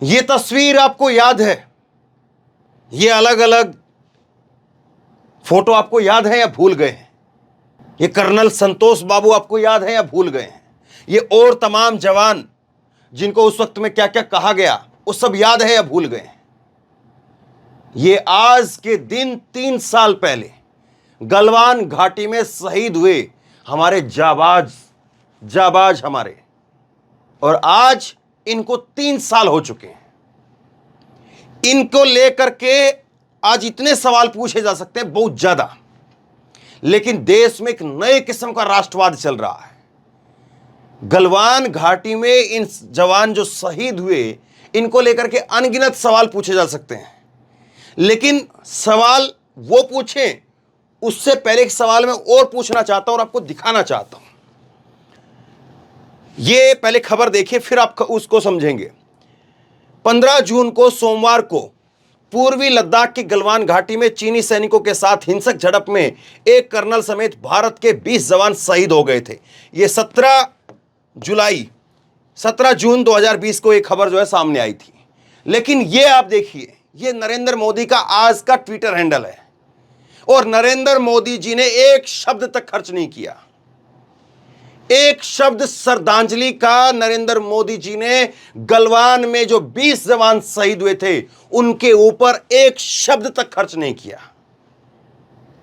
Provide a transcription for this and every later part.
ये तस्वीर आपको याद है? ये अलग अलग फोटो आपको याद है या भूल गए हैं? ये कर्नल संतोष बाबू आपको याद है या भूल गए हैं? ये और तमाम जवान जिनको उस वक्त में क्या क्या कहा गया, वो सब याद है या भूल गए हैं? ये आज के दिन 3 साल पहले गलवान घाटी में शहीद हुए हमारे जाबाज हमारे, और आज इनको 3 साल हो चुके हैं। इनको लेकर के आज इतने सवाल पूछे जा सकते हैं, बहुत ज्यादा। लेकिन देश में एक नए किस्म का राष्ट्रवाद चल रहा है। गलवान घाटी में इन जवान जो शहीद हुए, इनको लेकर के अनगिनत सवाल पूछे जा सकते हैं। लेकिन सवाल वो पूछें, उससे पहले एक सवाल मैं और पूछना चाहता हूं और आपको दिखाना चाहता हूं। ये पहले खबर देखिए, फिर आप उसको समझेंगे। 15 जून को सोमवार को पूर्वी लद्दाख की गलवान घाटी में चीनी सैनिकों के साथ हिंसक झड़प में एक कर्नल समेत भारत के 20 जवान शहीद हो गए थे। ये 17 जून 2020 को एक खबर जो है सामने आई थी। लेकिन ये आप देखिए, ये नरेंद्र मोदी का आज का ट्विटर हैंडल है, और नरेंद्र मोदी जी ने एक शब्द तक खर्च नहीं किया। एक शब्द श्रद्धांजलि का नरेंद्र मोदी जी ने गलवान में जो 20 जवान शहीद हुए थे उनके ऊपर एक शब्द तक खर्च नहीं किया।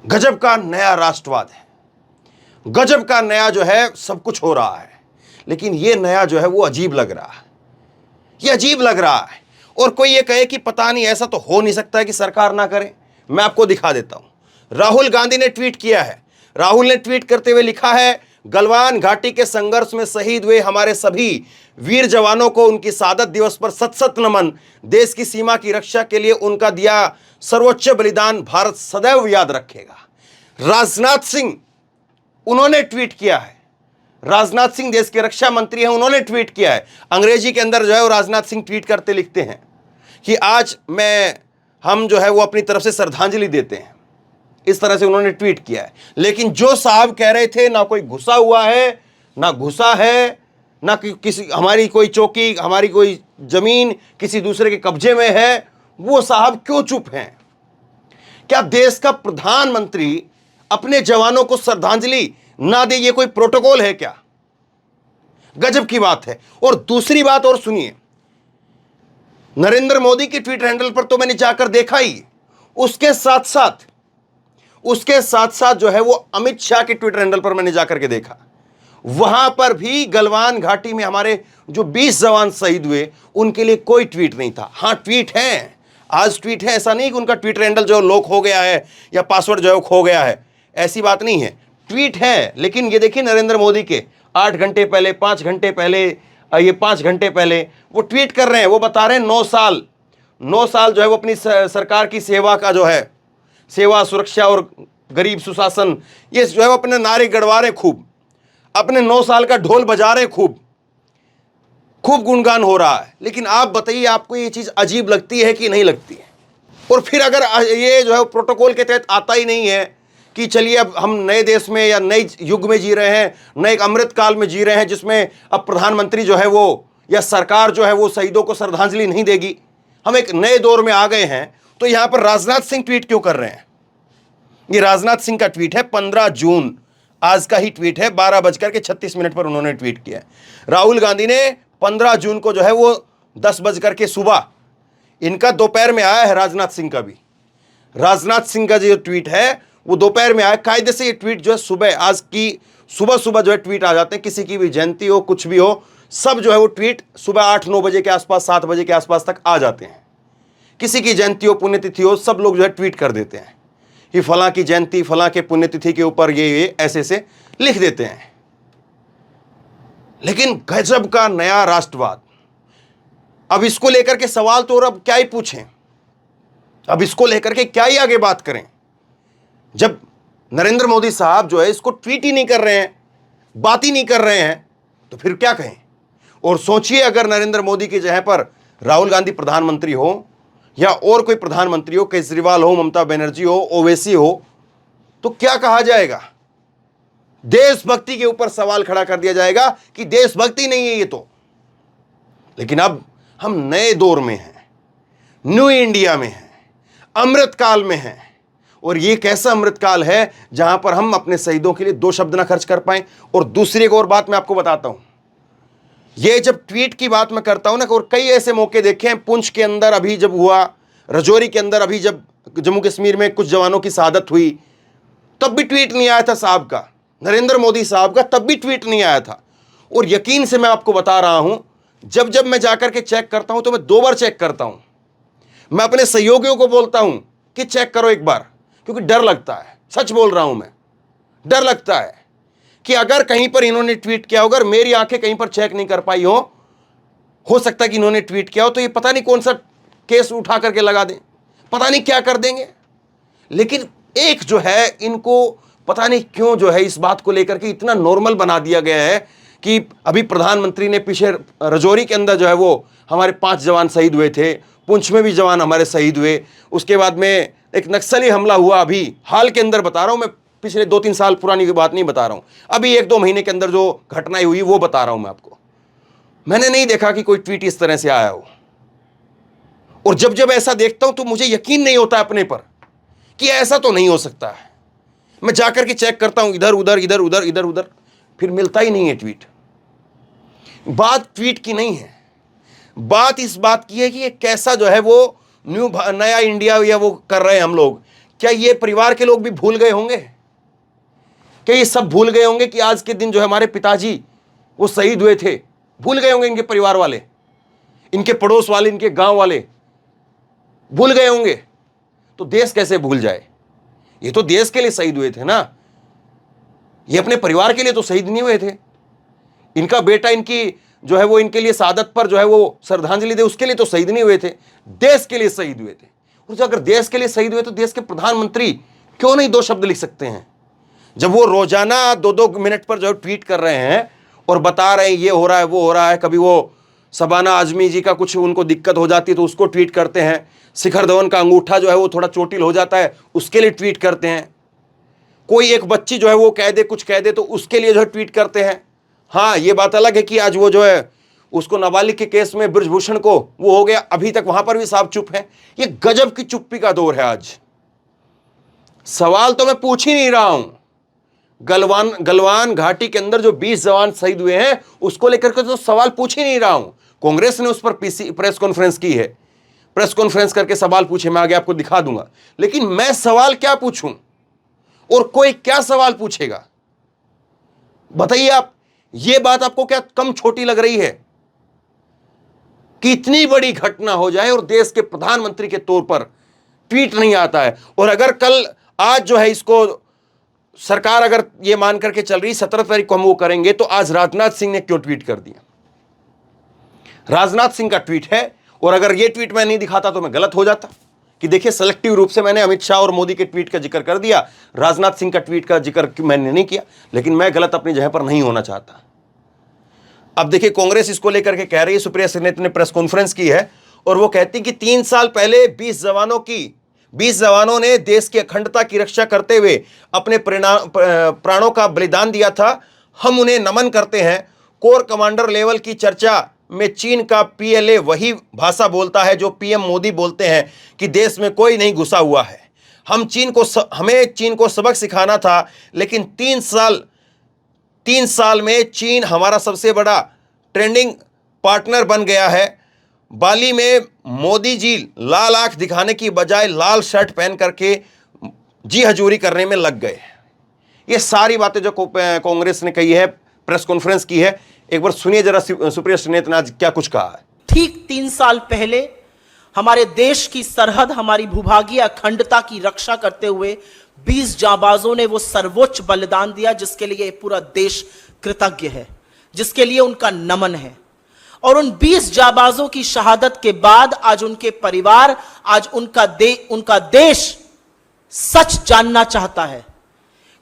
गजब का नया राष्ट्रवाद है, गजब का नया जो है सब कुछ हो रहा है। लेकिन यह नया जो है वो अजीब लग रहा है, यह अजीब लग रहा है। और कोई ये कहे कि पता नहीं, ऐसा तो हो नहीं सकता है कि सरकार ना करे। मैं आपको दिखा देता हूं। राहुल गांधी ने ट्वीट किया है। राहुल ने ट्वीट करते हुए लिखा है, गलवान घाटी के संघर्ष में शहीद हुए हमारे सभी वीर जवानों को उनकी शहादत दिवस पर सत सत नमन। देश की सीमा की रक्षा के लिए उनका दिया सर्वोच्च बलिदान भारत सदैव याद रखेगा। राजनाथ सिंह, उन्होंने ट्वीट किया है। राजनाथ सिंह देश के रक्षा मंत्री हैं, उन्होंने ट्वीट किया है। अंग्रेजी के अंदर जो है वो राजनाथ सिंह ट्वीट करते लिखते हैं कि आज हम जो है वो अपनी तरफ से श्रद्धांजलि देते हैं। इस तरह से उन्होंने ट्वीट किया है। लेकिन जो साहब कह रहे थे ना कोई घुसा हुआ है, ना घुसा है, ना किसी हमारी कोई चौकी, हमारी कोई जमीन किसी दूसरे के कब्जे में है, वो साहब क्यों चुप हैं? क्या देश का प्रधानमंत्री अपने जवानों को श्रद्धांजलि ना दे, ये कोई प्रोटोकॉल है क्या? गजब की बात है। और दूसरी बात और सुनिए, नरेंद्र मोदी की ट्विटर हैंडल पर तो मैंने जाकर देखा ही, उसके साथ साथ जो है वो अमित शाह के ट्विटर हैंडल पर मैंने जाकर के देखा। वहां पर भी गलवान घाटी में हमारे जो 20 जवान शहीद हुए उनके लिए कोई ट्वीट नहीं था। हां, ट्वीट है, आज ट्वीट है। ऐसा नहीं कि उनका ट्विटर हैंडल जो लॉक हो गया है या पासवर्ड जो है खो गया है, ऐसी बात नहीं है। ट्वीट है। लेकिन ये देखिए, नरेंद्र मोदी के 8 घंटे पहले, 5 घंटे पहले, ये 5 घंटे पहले वो ट्वीट कर रहे हैं। वो बता रहे हैं 9 साल जो है वो अपनी सरकार की सेवा का जो है, सेवा, सुरक्षा और गरीब सुशासन, ये जो है वो अपने नारे गढ़वा रहे, खूब अपने 9 साल का ढोल बजा रहे, खूब गुणगान हो रहा है। लेकिन आप बताइए, आपको ये चीज अजीब लगती है कि नहीं लगती है? और फिर अगर ये जो है प्रोटोकॉल के तहत आता ही नहीं है कि चलिए अब हम नए देश में या नए युग में जी रहे हैं, नए अमृत काल में जी रहे हैं, जिसमें अब प्रधानमंत्री जो है वो या सरकार जो है वो शहीदों को श्रद्धांजलि नहीं देगी, हम एक नए दौर में आ गए हैं, तो यहां पर राजनाथ सिंह ट्वीट क्यों कर रहे हैं? ये राजनाथ सिंह का ट्वीट है, 15 जून, आज का ही ट्वीट है। 12:36 पर उन्होंने ट्वीट किया है। राहुल गांधी ने 15 जून को जो है वो 10 के सुबह, इनका दोपहर में आया है, राजनाथ सिंह का भी। राजनाथ सिंह का जो ट्वीट है वो दोपहर में आया। कायदे से ये ट्वीट जो है सुबह, आज की सुबह जो है ट्वीट आ जाते हैं। किसी की भी जयंती हो, कुछ भी हो, सब जो है वो ट्वीट सुबह 8-9 बजे के आसपास, 7 बजे के आसपास तक आ जाते हैं। किसी की जयंती हो, पुण्यतिथि हो, सब लोग जो है ट्वीट कर देते हैं कि फलां की जयंती, फलां के पुण्यतिथि के ऊपर ये ऐसे लिख देते हैं। लेकिन गजब का नया राष्ट्रवाद। अब इसको लेकर के सवाल तो और अब क्या ही पूछें, अब इसको लेकर के क्या ही आगे बात करें, जब नरेंद्र मोदी साहब जो है इसको ट्वीट ही नहीं कर रहे हैं, बात ही नहीं कर रहे हैं, तो फिर क्या कहें? और सोचिए, अगर नरेंद्र मोदी की जगह पर राहुल गांधी प्रधानमंत्री हो या और कोई प्रधानमंत्री हो, केजरीवाल हो, ममता बनर्जी हो, ओवैसी हो, तो क्या कहा जाएगा? देशभक्ति के ऊपर सवाल खड़ा कर दिया जाएगा कि देशभक्ति नहीं है ये तो। लेकिन अब हम नए दौर में हैं, न्यू इंडिया में हैं, अमृतकाल में हैं। और ये कैसा अमृतकाल है जहां पर हम अपने शहीदों के लिए 2 शब्द ना खर्च कर पाए। और दूसरी एक और बात मैं आपको बताता हूं, ये जब ट्वीट की बात मैं करता हूं ना, और कई ऐसे मौके देखे हैं, पुंछ के अंदर अभी जब हुआ, राजौरी के अंदर अभी जब जम्मू कश्मीर में कुछ जवानों की शहादत हुई, तब भी ट्वीट नहीं आया था साहब का, नरेंद्र मोदी साहब का, तब भी ट्वीट नहीं आया था। और यकीन से मैं आपको बता रहा हूं, जब जब मैं जाकर के चेक करता हूं तो मैं 2 बार चेक करता हूं। मैं अपने सहयोगियों को बोलता हूं कि चेक करो एक बार, क्योंकि डर लगता है, सच बोल रहा हूं मैं, डर लगता है कि अगर कहीं पर इन्होंने ट्वीट किया, अगर मेरी आंखें कहीं पर चेक नहीं कर पाई हो सकता है कि इन्होंने ट्वीट किया हो, तो ये पता नहीं कौन सा केस उठा करके लगा दें, पता नहीं क्या कर देंगे। लेकिन एक जो है, इनको पता नहीं क्यों जो है इस बात को लेकर के इतना नॉर्मल बना दिया गया है कि अभी प्रधानमंत्री ने पीछे राजौरी के अंदर जो है वो हमारे 5 जवान शहीद हुए थे, पुंछ में भी जवान हमारे शहीद हुए, उसके बाद में एक नक्सली हमला हुआ, अभी हाल के अंदर बता रहा हूं मैं, पिछले 2-3 साल पुरानी की बात नहीं बता रहा हूं, अभी 1-2 महीने के अंदर जो घटनाएं हुई वो बता रहा हूं मैं आपको। मैंने नहीं देखा कि कोई ट्वीट इस तरह से आया हो। और जब जब ऐसा देखता हूं तो मुझे यकीन नहीं होता अपने पर कि ऐसा तो नहीं हो सकता है। मैं जाकर के चेक करता हूं, इधर उधर इधर उधर इधर उधर, फिर मिलता ही नहीं है ट्वीट। बात ट्वीट की नहीं है, बात इस बात की है कि ये कैसा जो है वो नया इंडिया या वो कर रहे हैं हम लोग। क्या ये परिवार के लोग भी भूल गए होंगे? क्या ये सब भूल गए होंगे कि आज के दिन जो है हमारे पिताजी वो शहीद हुए थे? भूल गए होंगे इनके परिवार वाले, इनके पड़ोस वाले, इनके गांव वाले भूल गए होंगे। तो देश कैसे भूल जाए? ये तो देश के लिए शहीद हुए थे ना, ये अपने परिवार के लिए तो शहीद नहीं हुए थे। इनका बेटा इनकी जो है वो इनके लिए शहादत पर जो है वो श्रद्धांजलि दे, उसके लिए तो शहीद नहीं हुए थे, देश के लिए शहीद हुए थे। और जो अगर देश के लिए शहीद हुए तो देश के प्रधानमंत्री क्यों नहीं 2 शब्द लिख सकते हैं? जब वो रोजाना 2-2 मिनट पर जो है ट्वीट कर रहे हैं और बता रहे हैं ये हो रहा है वो हो रहा है, कभी वो शबाना आजमी जी का कुछ उनको दिक्कत हो जाती है तो उसको ट्वीट करते हैं, शिखर धवन का अंगूठा जो है वो थोड़ा चोटिल हो जाता है उसके लिए ट्वीट करते हैं, कोई एक बच्ची जो है वो कह दे, कुछ कह दे तो उसके लिए जो है ट्वीट करते हैं। हाँ, ये बात अलग है कि आज वो जो है उसको नाबालिग के केस में ब्रजभूषण को वो हो गया, अभी तक वहां पर भी साहब चुप है। ये गजब की चुप्पी का दौर है आज। सवाल तो मैं पूछ ही नहीं रहा हूं, गलवान घाटी के अंदर जो 20 जवान शहीद हुए हैं उसको लेकर के तो सवाल पूछ ही नहीं रहा हूं। कांग्रेस ने उस पर प्रेस कॉन्फ्रेंस की है, प्रेस कॉन्फ्रेंस करके सवाल पूछे, मैं आगे आपको दिखा दूंगा। लेकिन मैं सवाल क्या पूछूं और कोई क्या सवाल पूछेगा? बताइए आप, ये बात आपको क्या कम छोटी लग रही है कि इतनी बड़ी घटना हो जाए और देश के प्रधानमंत्री के तौर पर ट्वीट नहीं आता है? और अगर कल आज जो है इसको सरकार अगर ये मान करके चल रही 17 तारीख को हम वो करेंगे, तो आज राजनाथ सिंह ने क्यों ट्वीट कर दिया? राजनाथ सिंह का ट्वीट है, और अगर ये ट्वीट मैं नहीं दिखाता तो मैं गलत हो जाता कि देखिए सेलेक्टिव रूप से मैंने अमित शाह और मोदी के ट्वीट का जिक्र कर दिया, राजनाथ सिंह का ट्वीट का जिक्र मैंने नहीं किया। लेकिन मैं गलत अपनी जगह पर नहीं होना चाहता। अब देखिए कांग्रेस इसको लेकर के कह रही है, सुप्रिया श्रीनेत ने प्रेस कॉन्फ्रेंस की है और वो कहती कि 3 साल पहले 20 जवानों ने देश की अखंडता की रक्षा करते हुए अपने प्राणों का बलिदान दिया था, हम उन्हें नमन करते हैं। कोर कमांडर लेवल की चर्चा में चीन का PLA वही भाषा बोलता है जो PM मोदी बोलते हैं कि देश में कोई नहीं घुसा हुआ है। हमें चीन को सबक सिखाना था, लेकिन 3 साल में चीन हमारा सबसे बड़ा ट्रेंडिंग पार्टनर बन गया है। बाली में मोदी जी लाल आंख दिखाने की बजाय लाल शर्ट पहन करके जी हजूरी करने में लग गए। ये सारी बातें जो कांग्रेस ने कही है, प्रेस कॉन्फ्रेंस की है, एक बार सुनिए जरा सुप्रिया श्रीनेत ने आज क्या कुछ कहा है। ठीक 3 साल पहले हमारे देश की सरहद, हमारी भूभागीय अखंडता की रक्षा करते हुए 20 जांबाजों ने वो सर्वोच्च बलिदान दिया जिसके लिए पूरा देश कृतज्ञ है, जिसके लिए उनका नमन है। और उन 20 जांबाजों की शहादत के बाद आज उनके परिवार, आज उनका देश सच जानना चाहता है,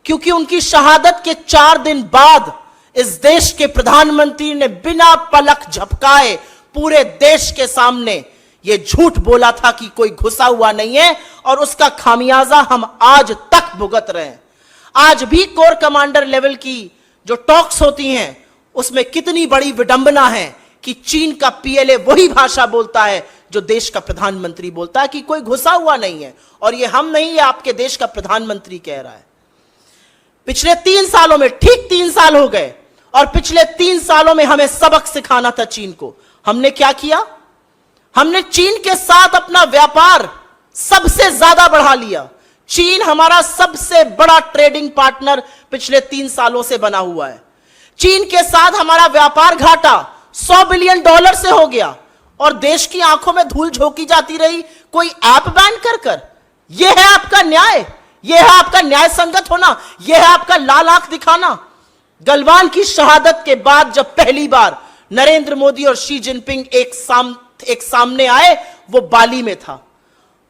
क्योंकि उनकी शहादत के 4 दिन बाद इस देश के प्रधानमंत्री ने बिना पलक झपकाए पूरे देश के सामने यह झूठ बोला था कि कोई घुसा हुआ नहीं है, और उसका खामियाजा हम आज तक भुगत रहे हैं। आज भी कोर कमांडर लेवल की जो टॉक्स होती हैं उसमें कितनी बड़ी विडंबना है कि चीन का पीएलए वही भाषा बोलता है जो देश का प्रधानमंत्री बोलता है, कि कोई घुसा हुआ नहीं है। और ये हम नहीं, ये आपके देश का प्रधानमंत्री कह रहा है। पिछले 3 सालों में, ठीक 3 साल हो गए, और पिछले 3 सालों में हमें सबक सिखाना था चीन को। हमने क्या किया? हमने चीन के साथ अपना व्यापार सबसे ज्यादा बढ़ा लिया। चीन हमारा सबसे बड़ा ट्रेडिंग पार्टनर पिछले 3 सालों से बना हुआ है। चीन के साथ हमारा व्यापार घाटा $100 बिलियन से हो गया, और देश की आंखों में धूल झोंकी जाती रही कोई ऐप बैन कर कर। यह है आपका न्याय? यह है आपका न्याय संगत होना? यह है आपका लाल आंख दिखाना? गलवान की शहादत के बाद जब पहली बार नरेंद्र मोदी और शी जिनपिंग एक सामने आए, वो बाली में था।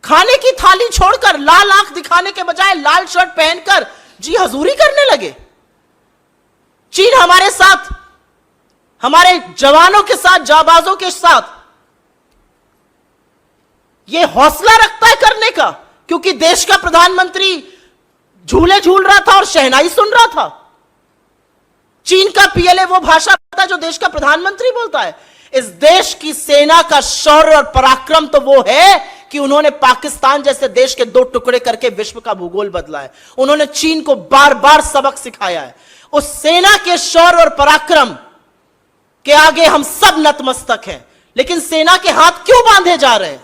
खाने की थाली छोड़कर लाल आंख दिखाने के बजाय लाल शर्ट पहनकर जी हजूरी करने लगे। चीन हमारे साथ, हमारे जवानों के साथ, जाबाजों के साथ यह हौसला रखता है करने का, क्योंकि देश का प्रधानमंत्री झूले झूल रहा था और शहनाई सुन रहा था। चीन का पीएलए वो भाषा बोलता है जो देश का प्रधानमंत्री बोलता है। इस देश की सेना का शौर्य और पराक्रम तो वो है कि उन्होंने पाकिस्तान जैसे देश के 2 टुकड़े करके विश्व का भूगोल बदला है। उन्होंने चीन को बार बार सबक सिखाया है। उस सेना के शौर्य और पराक्रम के आगे हम सब नतमस्तक हैं। लेकिन सेना के हाथ क्यों बांधे जा रहे हैं?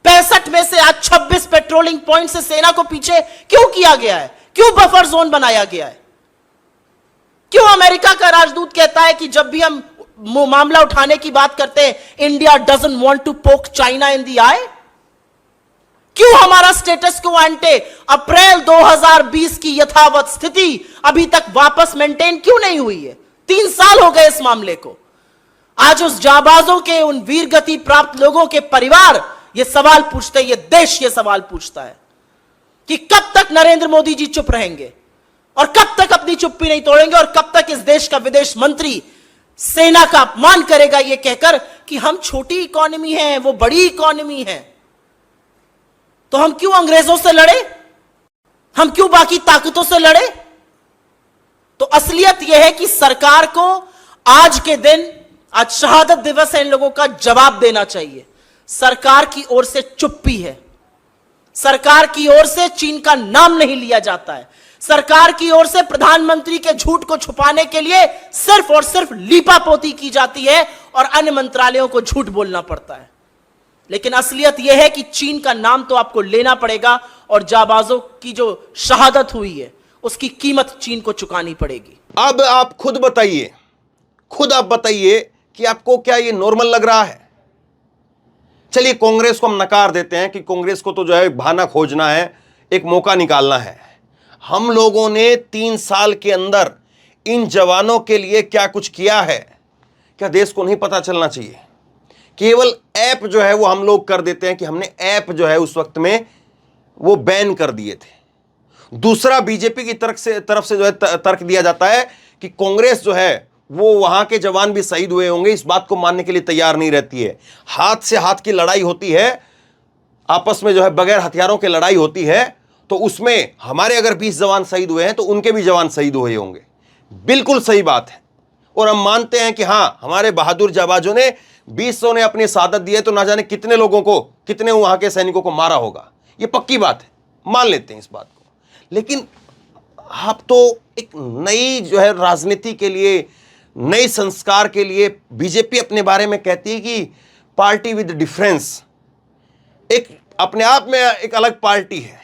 65 में से आज 26 पेट्रोलिंग पॉइंट से सेना को पीछे क्यों किया गया है? क्यों बफर जोन बनाया गया है? क्यों अमेरिका का राजदूत कहता है कि जब भी हम मामला उठाने की बात करते हैं, India doesn't want to poke China in the eye? क्यों हमारा स्टेटस क्वो एंटे अप्रैल 2020 की यथावत स्थिति अभी तक वापस मेंटेन क्यों नहीं हुई है? 3 साल हो गए इस मामले को। आज उस जाबाजों के, उन वीरगति प्राप्त लोगों के परिवार ये सवाल पूछते हैं, ये देश ये सवाल पूछता है कि कब तक नरेंद्र मोदी जी चुप रहेंगे, और कब तक अपनी चुप्पी नहीं तोड़ेंगे, और कब तक इस देश का विदेश मंत्री सेना का अपमान करेगा यह कहकर कि हम छोटी इकोनॉमी हैं, वो बड़ी इकोनॉमी है। तो हम क्यों अंग्रेजों से लड़े? हम क्यों बाकी ताकतों से लड़े? तो असलियत यह है कि सरकार को आज के दिन, आज शहादत दिवस है, इन लोगों का जवाब देना चाहिए। सरकार की ओर से चुप्पी है। सरकार की ओर से चीन का नाम नहीं लिया जाता है। सरकार की ओर से प्रधानमंत्री के झूठ को छुपाने के लिए सिर्फ और सिर्फ लीपापोती की जाती है और अन्य मंत्रालयों को झूठ बोलना पड़ता है। लेकिन असलियत यह है कि चीन का नाम तो आपको लेना पड़ेगा, और जाबाजों की जो शहादत हुई है उसकी कीमत चीन को चुकानी पड़ेगी। अब आप खुद बताइए, कि आपको क्या ये नॉर्मल लग रहा है? चलिए कांग्रेस को हम नकार देते हैं कि कांग्रेस को तो जो है बहाना खोजना है, एक मौका निकालना है। हम लोगों ने 3 साल के अंदर इन जवानों के लिए क्या कुछ किया है, क्या देश को नहीं पता चलना चाहिए? केवल ऐप जो है वो हम लोग कर देते हैं कि हमने ऐप जो है उस वक्त में वो बैन कर दिए थे। दूसरा, बीजेपी की तरफ से जो है तर्क दिया जाता है कि कांग्रेस जो है वो वहां के जवान भी शहीद हुए होंगे, इस बात को मानने के लिए तैयार नहीं रहती है। हाथ से हाथ की लड़ाई होती है, आपस में जो है बगैर हथियारों की लड़ाई होती है, तो उसमें हमारे अगर 20 जवान शहीद हुए हैं तो उनके भी जवान शहीद हुए होंगे। बिल्कुल सही बात है, और हम मानते हैं कि हां, हमारे बहादुर जाबाजों ने 200 ने अपनी शहादत दी है, तो ना जाने कितने लोगों को, कितने वहां के सैनिकों को मारा होगा। ये पक्की बात है, मान लेते हैं इस बात को। लेकिन आप तो एक नई जो है राजनीति के लिए, नए संस्कार के लिए, बीजेपी अपने बारे में कहती है कि पार्टी विद डिफरेंस, एक अपने आप में एक अलग पार्टी है,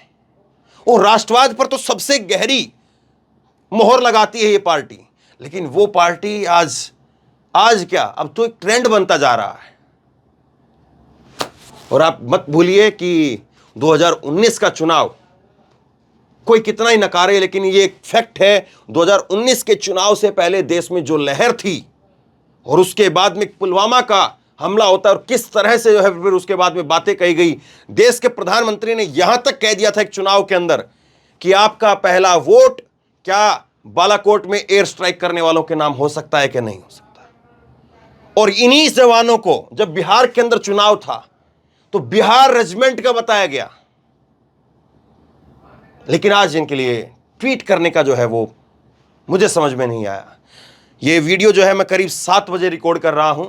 और राष्ट्रवाद पर तो सबसे गहरी मोहर लगाती है ये पार्टी। लेकिन वो पार्टी आज क्या, अब तो एक ट्रेंड बनता जा रहा है। और आप मत भूलिए कि 2019 का चुनाव कोई कितना ही नकारे, लेकिन ये एक फैक्ट है, 2019 के चुनाव से पहले देश में जो लहर थी, और उसके बाद में पुलवामा का हमला होता है, और किस तरह से जो है फिर उसके बाद में बातें कही गई। देश के प्रधानमंत्री ने यहां तक कह दिया था एक चुनाव के अंदर कि आपका पहला वोट क्या बालाकोट में एयर स्ट्राइक करने वालों के नाम हो सकता है कि नहीं हो सकता। और इन्हीं जवानों को जब बिहार के अंदर चुनाव था तो बिहार रेजिमेंट का बताया गया, लेकिन आज इनके लिए ट्वीट करने का जो है वो मुझे समझ में नहीं आया। ये वीडियो जो है मैं करीब 7 बजे रिकॉर्ड कर रहा हूं,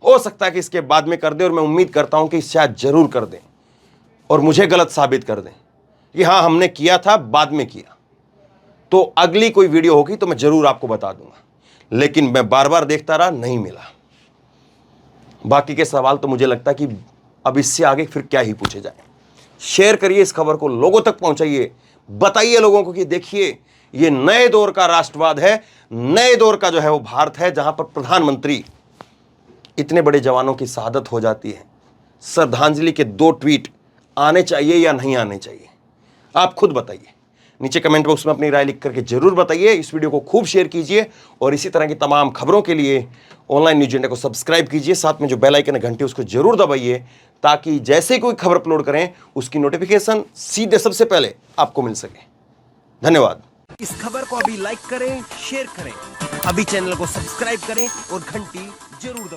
हो सकता है कि इसके बाद में कर दे, और मैं उम्मीद करता हूं कि शायद जरूर कर दें और मुझे गलत साबित कर दें कि हाँ हमने किया था, बाद में किया। तो अगली कोई वीडियो होगी तो मैं जरूर आपको बता दूंगा, लेकिन मैं बार बार देखता रहा, नहीं मिला। बाकी के सवाल तो मुझे लगता है कि अब इससे आगे फिर क्या ही पूछे जाए। शेयर करिए इस खबर को, लोगों तक पहुंचाइए, बताइए लोगों को कि देखिए ये नए दौर का राष्ट्रवाद है, नए दौर का जो है वो भारत है, जहां पर प्रधानमंत्री, इतने बड़े जवानों की शहादत हो जाती है, श्रद्धांजलि के 2 ट्वीट आने चाहिए या नहीं आने चाहिए? आप खुद बताइए। नीचे कमेंट बॉक्स में अपनी राय लिख करके जरूर बताइए। इस वीडियो को खूब शेयर कीजिए और इसी तरह की तमाम खबरों के लिए ऑनलाइन न्यूज इंडिया को सब्सक्राइब कीजिए। साथ में जो बेल आइकन है घंटी उसको जरूर दबाइए, ताकि जैसे कोई खबर अपलोड करें उसकी नोटिफिकेशन सीधे सबसे पहले आपको मिल सके। धन्यवाद। इस खबर को अभी लाइक करें, शेयर करें, अभी चैनल को सब्सक्राइब करें और घंटी जरूर दबाएं।